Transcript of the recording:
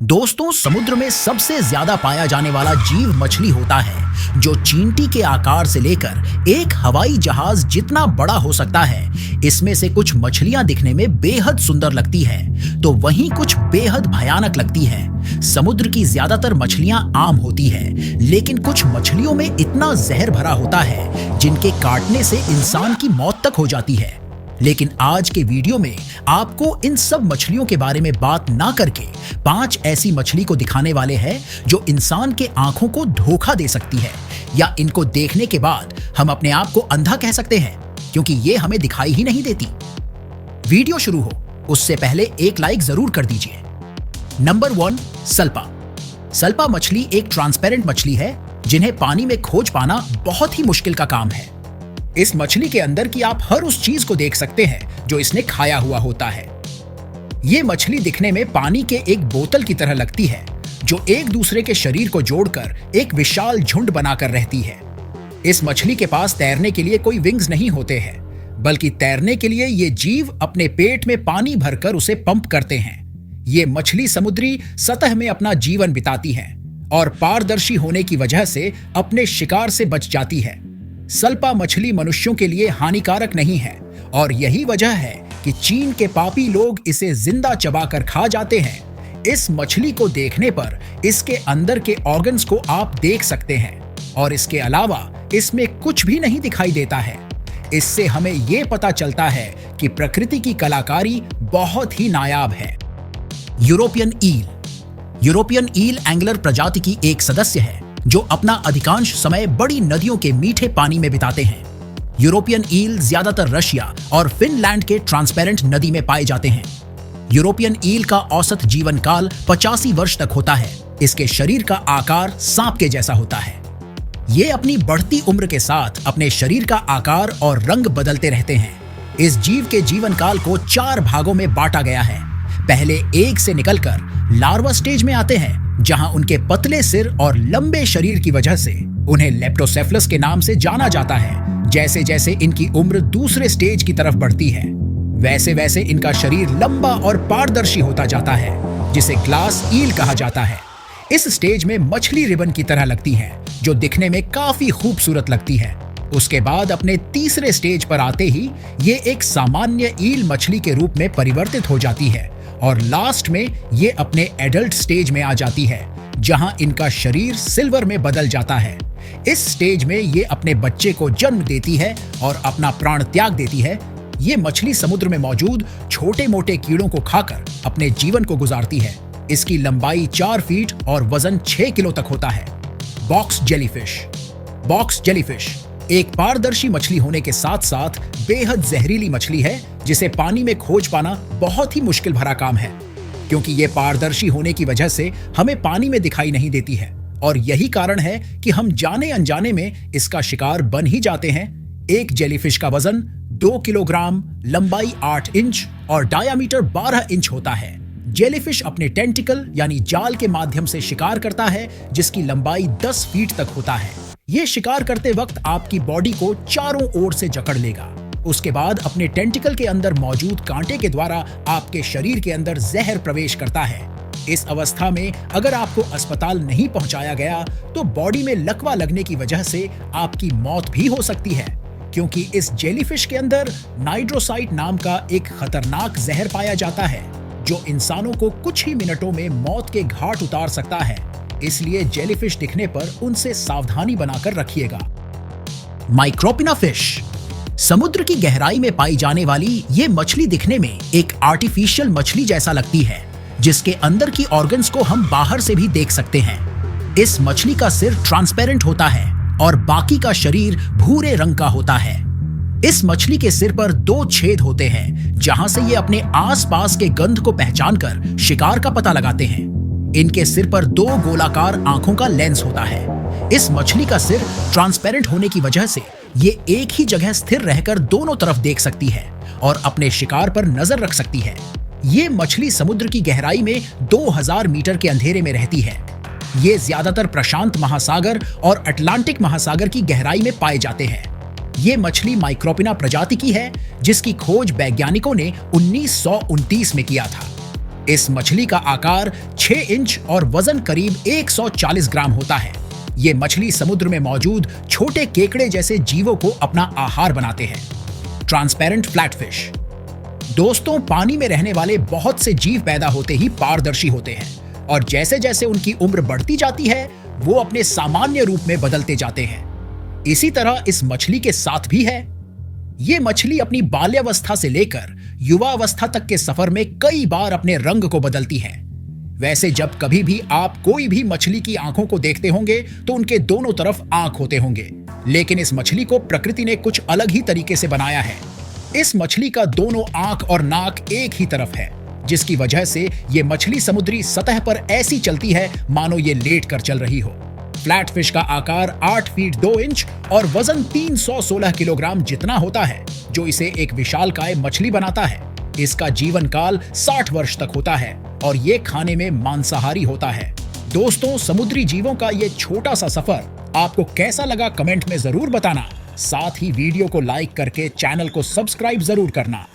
दोस्तों, समुद्र में सबसे ज्यादा पाया जाने वाला जीव मछली होता है, जो चींटी के आकार से लेकर एक हवाई जहाज जितना बड़ा हो सकता है। इसमें से कुछ मछलियां दिखने में बेहद सुंदर लगती है, तो वहीं कुछ बेहद भयानक लगती है। समुद्र की ज्यादातर मछलियां आम होती है, लेकिन कुछ मछलियों में इतना जहर भरा होता है जिनके काटने से इंसान की मौत तक हो जाती है। लेकिन आज के वीडियो में आपको इन सब मछलियों के बारे में बात ना करके 5 ऐसी मछली को दिखाने वाले हैं जो इंसान के आंखों को धोखा दे सकती है, या इनको देखने के बाद हम अपने आप को अंधा कह सकते हैं, क्योंकि ये हमें दिखाई ही नहीं देती। वीडियो शुरू हो उससे पहले एक लाइक जरूर कर दीजिए। नंबर 1, सल्पा। सल्पा मछली एक ट्रांसपेरेंट मछली है जिन्हें पानी में खोज पाना बहुत ही मुश्किल का काम है। इस मछली के अंदर की आप हर उस चीज को देख सकते हैं जो इसने खाया हुआ होता है। ये मछली दिखने में पानी के एक बोतल की तरह लगती है, जो एक दूसरे के शरीर को जोड़कर एक विशाल झुंड बनाकर रहती है। इस मछली के पास तैरने के लिए कोई विंग्स नहीं होते हैं, बल्कि तैरने के लिए ये जीव अपने पेट में पानी भरकर उसे पंप करते हैं। ये मछली समुद्री सतह में अपना जीवन बिताती है और पारदर्शी होने की वजह से अपने शिकार से बच जाती है। सल्पा मछली मनुष्यों के लिए हानिकारक नहीं है, और यही वजह है कि चीन के पापी लोग इसे जिंदा चबाकर खा जाते हैं। इस मछली को देखने पर इसके अंदर के ऑर्गन्स को आप देख सकते हैं, और इसके अलावा इसमें कुछ भी नहीं दिखाई देता है। इससे हमें यह पता चलता है कि प्रकृति की कलाकारी बहुत ही नायाब है। यूरोपियन ईल। यूरोपियन ईल एंगलर प्रजाति की एक सदस्य है जो अपना अधिकांश समय बड़ी नदियों के मीठे पानी में बिताते हैं। यूरोपियन ईल ज्यादातर रशिया और फिनलैंड के ट्रांसपेरेंट नदी में पाए जाते हैं। यूरोपियन ईल का औसत जीवन काल 85 वर्ष तक होता है। इसके शरीर का आकार सांप के जैसा होता है। ये अपनी बढ़ती उम्र के साथ अपने शरीर का आकार और रंग बदलते रहते हैं। इस जीव के जीवन काल को 4 भागों में बांटा गया है। पहले एग से निकलकर लार्वा स्टेज में आते हैं, जहां उनके पतले सिर और लंबे शरीर की वजह से उन्हें लेप्टोसेफलस के नाम से जाना जाता है। जैसे जैसे इनकी उम्र दूसरे स्टेज की तरफ बढ़ती है, वैसे वैसे इनका शरीर लंबा और पारदर्शी होता जाता है, जिसे ग्लास ईल कहा जाता है। इस स्टेज में मछली रिबन की तरह लगती है, जो दिखने में काफी खूबसूरत लगती है। उसके बाद अपने तीसरे स्टेज पर आते ही ये एक सामान्य ईल मछली के रूप में परिवर्तित हो जाती है, और लास्ट में ये अपने एडल्ट स्टेज में आ जाती है, जहां इनका शरीर सिल्वर में बदल जाता है। इस स्टेज में ये अपने बच्चे को जन्म देती है और अपना प्राण त्याग देती है। ये मछली समुद्र में मौजूद छोटे मोटे कीड़ों को खाकर अपने जीवन को गुजारती है। इसकी लंबाई 4 फीट और वजन 6 किलो तक होता है। Box jellyfish. बॉक्स जेलीफिश एक पारदर्शी मछली होने के साथ साथ बेहद जहरीली मछली है, जिसे पानी में खोज पाना बहुत ही मुश्किल भरा काम है, क्योंकि ये पारदर्शी होने की वजह से हमें पानी में दिखाई नहीं देती है, और यही कारण है कि हम जाने अनजाने में इसका शिकार बन ही जाते हैं। एक जेलीफिश का वजन 2 किलोग्राम, लंबाई 8 इंच और डायामीटर 12 इंच होता है। जेलीफिश अपने टेंटिकल यानी जाल के माध्यम से शिकार करता है, जिसकी लंबाई 10 फीट तक होता है। ये शिकार करते वक्त आपकी बॉडी को चारों ओर से जकड़ लेगा। उसके बाद अपने टेंटिकल के अंदर मौजूद कांटे के द्वारा आपके शरीर के अंदर जहर प्रवेश करता है। इस अवस्था में अगर आपको अस्पताल नहीं पहुंचाया गया तो बॉडी में लकवा लगने की वजह से आपकी मौत भी हो सकती है, क्योंकि इस जेलीफिश के अंदर नाइट्रोसाइट नाम का एक खतरनाक जहर पाया जाता है, जो इंसानों को कुछ ही मिनटों में मौत के घाट उतार सकता है। इसलिए जेलीफिश दिखने पर उनसे सावधानी बनाकर रखिएगा। माइक्रोपिना फिश। समुद्र की गहराई में पाई जाने वाली ये मछली दिखने में एक आर्टिफिशियल मछली जैसा लगती है, जिसके अंदर की ऑर्गन्स को हम बाहर से भी देख सकते हैं। इस मछली का सिर ट्रांसपेरेंट होता है और बाकी का शरीर भूरे रंग का होता है। इस मछली के सिर पर 2 छेद होते हैं, जहां से ये अपने आसपास के गंध को पहचानकर शिकार का पता लगाते हैं। इनके सिर पर 2 गोलाकार आंखों का लेंस होता है। इस मछली का सिर ट्रांसपेरेंट होने की वजह से ये एक ही जगह स्थिर रहकर दोनों तरफ देख सकती है और अपने शिकार पर नजर रख सकती है। ये मछली समुद्र की गहराई में 2000 मीटर के अंधेरे में रहती है। ये ज्यादातर प्रशांत महासागर और अटलांटिक महासागर की गहराई में पाए जाते हैं। ये मछली माइक्रोपिना प्रजाति की है, जिसकी खोज वैज्ञानिकों ने 1929 में किया था। इस मछली का आकार 6 इंच और वजन करीब 140 ग्राम होता है। ये मछली समुद्र में मौजूद छोटे केकड़े जैसे जीवों को अपना आहार बनाते हैं। Transparent flatfish. दोस्तों, पानी में रहने वाले बहुत से जीव पैदा होते ही पारदर्शी होते हैं और जैसे जैसे उनकी उम्र बढ़ती जाती है वो अपने सामान्य रूप में बदलते जाते हैं। इसी तरह इस मछली के साथ भी है। ये मछली अपनी बाल्यावस्था से लेकर युवावस्था तक के सफर में कई बार अपने रंग को बदलती है। वैसे जब कभी भी आप कोई भी मछली की आंखों को देखते होंगे तो उनके दोनों तरफ आंख होते होंगे, लेकिन इस मछली को प्रकृति ने कुछ अलग ही तरीके से बनाया है। इस मछली का दोनों आंख और नाक एक ही तरफ है, जिसकी वजह से ये मछली समुद्री सतह पर ऐसी चलती है मानो ये लेट कर चल रही हो। फ्लैटफिश का आकार 8 फीट 2 इंच और वजन 316 किलोग्राम जितना होता है, जो इसे एक विशालकाय मछली बनाता है। इसका जीवन काल 60 वर्ष तक होता है और ये खाने में मांसाहारी होता है। दोस्तों, समुद्री जीवों का ये छोटा सा सफर आपको कैसा लगा कमेंट में जरूर बताना। साथ ही वीडियो को लाइक करके चैनल को सब्सक्राइब जरूर करना।